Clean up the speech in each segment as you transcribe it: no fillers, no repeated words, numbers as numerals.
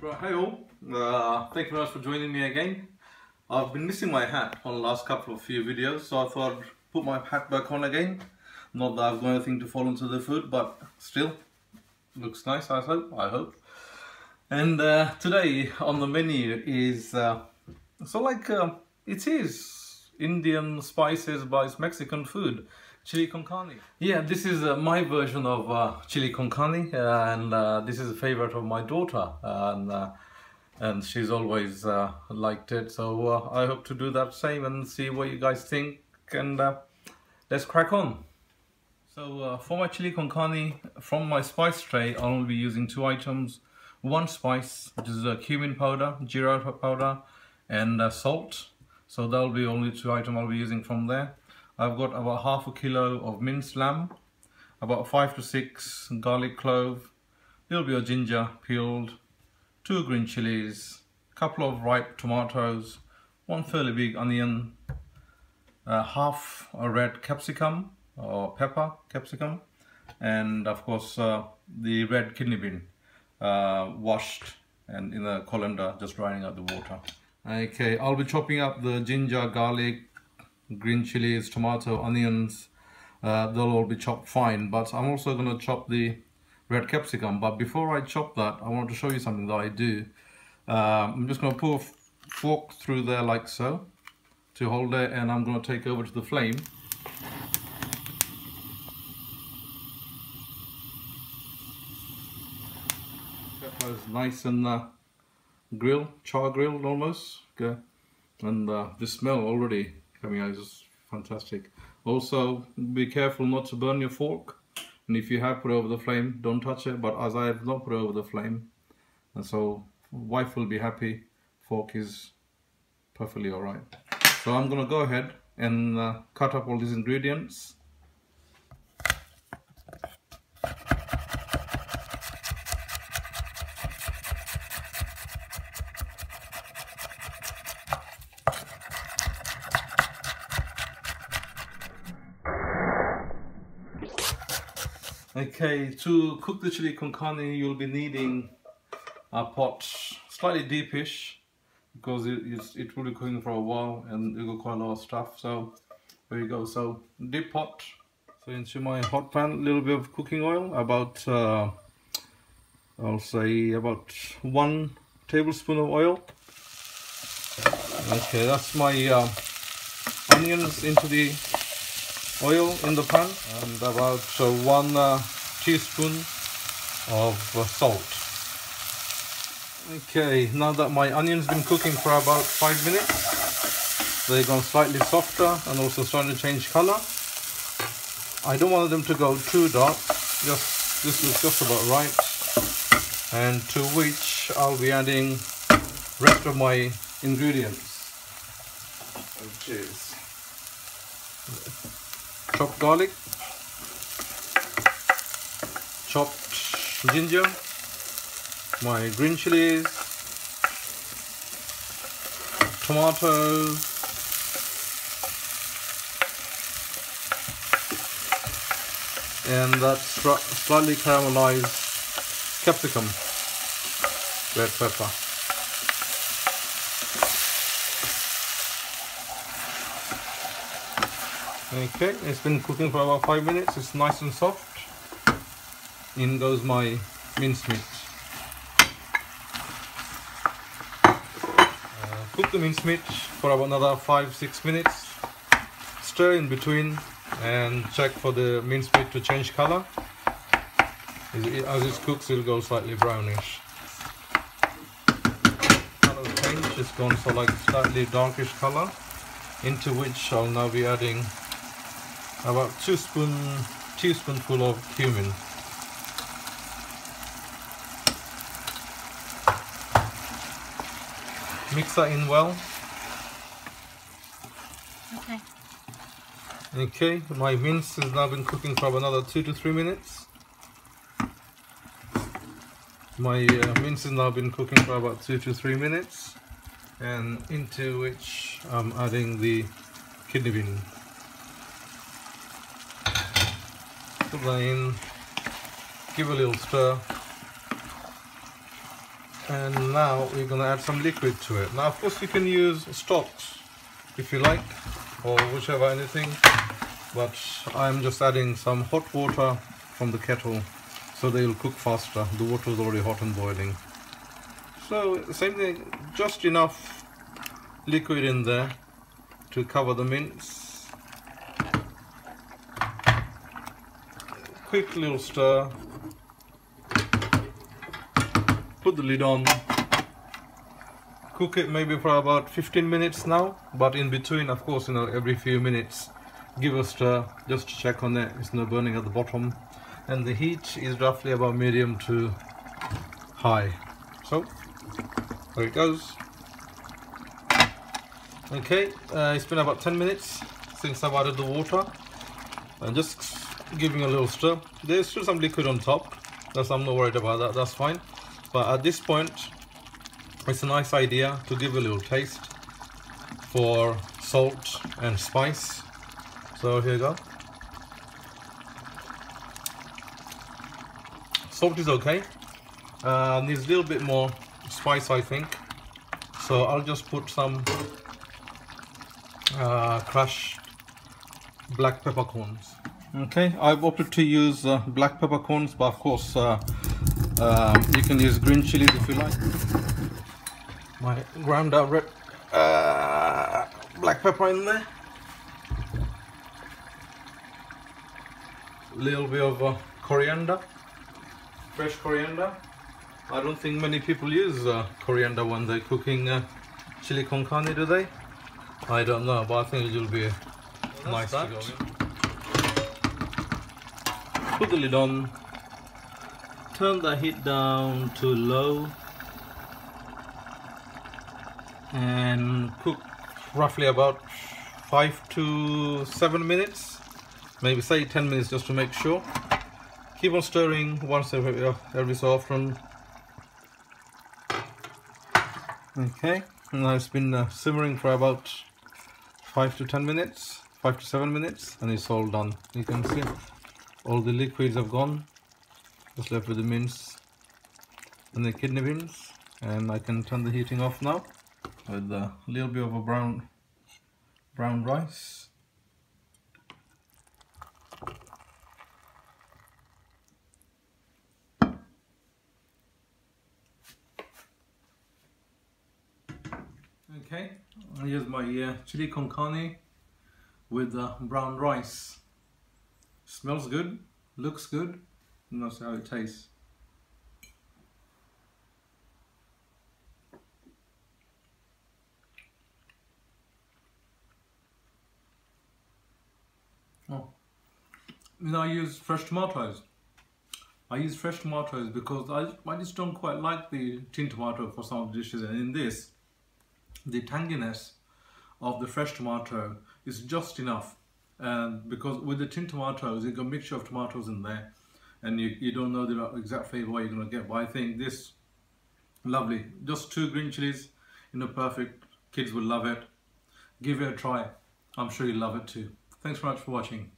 Right, hey all, thank you very much for joining me again. I've been missing my hat on the last couple of few videos, so I thought I'd put my hat back on again. Not that I've got anything to fall into the food, but still, looks nice, I hope. And today on the menu is, it is Indian spices but it's Mexican food. Chili con carne. Yeah, this is my version of chili con carne, and this is a favorite of my daughter, and she's always liked it. So I hope to do that same and see what you guys think, and let's crack on. So for my chili con carne, from my spice tray, I'll be using two items. One spice, which is cumin powder, jeera powder, and salt. So that'll be only two items I'll be using from there. I've got about half a kilo of minced lamb, about 5 to 6 garlic clove, a little bit of ginger peeled, 2 green chilies, a couple of ripe tomatoes, 1 fairly big onion, half a red capsicum or pepper capsicum, and of course the red kidney bean, washed and in a colander, just draining out the water. Okay, I'll be chopping up the ginger, garlic, green chilies, tomato, onions. They'll all be chopped fine, but I'm also going to chop the red capsicum. But before I chop that, I want to show you something that I do. I'm just going to put a fork through there like so to hold it, and I'm going to take over to the flame. Pepper is nice and char grilled almost. Okay. And the smell already coming out is fantastic. Also, be careful not to burn your fork, and if you have put it over the flame, don't touch it. But as I have not put it over the flame, and so wife will be happy, fork is perfectly alright. So I'm gonna go ahead and cut up all these ingredients. Okay, to cook the chili con carne, you'll be needing a pot, slightly deepish, because it will be cooking for a while and you've got quite a lot of stuff. So there you go. So deep pot. So into my hot pan, a little bit of cooking oil, about I'll say about 1 tablespoon of oil. Okay, that's my onions into the oil in the pan, and about 1 teaspoon of salt. Okay, now that my onion's been cooking for about 5 minutes, they've gone slightly softer and also starting to change color. I don't want them to go too dark, this is just about right, and to which I'll be adding rest of my ingredients, which is chopped garlic, chopped ginger, my green chilies, tomatoes, and that slightly caramelized capsicum, red pepper. Okay, it's been cooking for about 5 minutes, it's nice and soft. In goes my mincemeat. Cook the mincemeat for about another 5-6 minutes. Stir in between and check for the mincemeat to change color. As it cooks, it'll go slightly brownish. Color change, it's gone for like slightly darkish color, into which I'll now be adding about 2 teaspoonful of cumin. Mix that in well. Okay, my mince has now been cooking for another 2 to 3 minutes. My mince has now been cooking for about 2 to 3 minutes, and into which I'm adding the kidney bean. Put that in, give a little stir, And now we're gonna add some liquid to it. Now of course you can use stocks if you like, or whichever, anything, but I'm just adding some hot water from the kettle so they'll cook faster. The water is already hot and boiling. So same thing, just enough liquid in there to cover the mince. Quick little stir. Put the lid on. Cook it maybe for about 15 minutes now, but in between, of course, every few minutes give a stir just to check on it, it's not burning at the bottom. And the heat is roughly about medium to high. So there it goes. Okay, it's been about 10 minutes since I've added the water, and just giving a little stir. There's still some liquid on top, I'm not worried about that, that's fine. But at this point, it's a nice idea to give a little taste for salt and spice. So here you go. Salt is okay. Needs a little bit more spice, I think. So I'll just put some crushed black peppercorns. Okay, I've opted to use black peppercorns, but of course you can use green chilies if you like. My ground out red black pepper in there. A little bit of coriander, fresh coriander. I don't think many people use coriander when they're cooking chili con carne, do they? I don't know, but I think it will be nice to go in. Put the lid on, turn the heat down to low, and cook roughly about 5 to 7 minutes, maybe say 10 minutes just to make sure. Keep on stirring once every so often. Okay, now it's been simmering for about 5 to 10 minutes, 5 to 7 minutes, and it's all done. You can see all the liquids have gone, just left with the mince and the kidney beans. And I can turn the heating off now with a little bit of a brown rice. Okay, here's my chili con carne with brown rice. Smells good, looks good, and that's how it tastes. Oh, I use fresh tomatoes. I use fresh tomatoes because I just don't quite like the tin tomato for some of the dishes, and in this, the tanginess of the fresh tomato is just enough. And because with the tin tomatoes, you've got a mixture of tomatoes in there, and you don't know the exact flavor what you're going to get. But I think this, lovely. Just 2 green chilies, perfect. Kids will love it. Give it a try. I'm sure you'll love it too. Thanks very much for watching.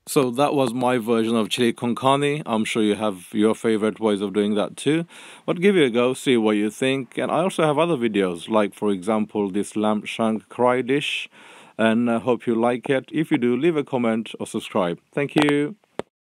So that was my version of chili con carne. I'm sure you have your favorite ways of doing that too. But give it a go, see what you think. And I also have other videos, like for example this lamb shank cry dish. And I hope you like it. If you do, leave a comment or subscribe. Thank you.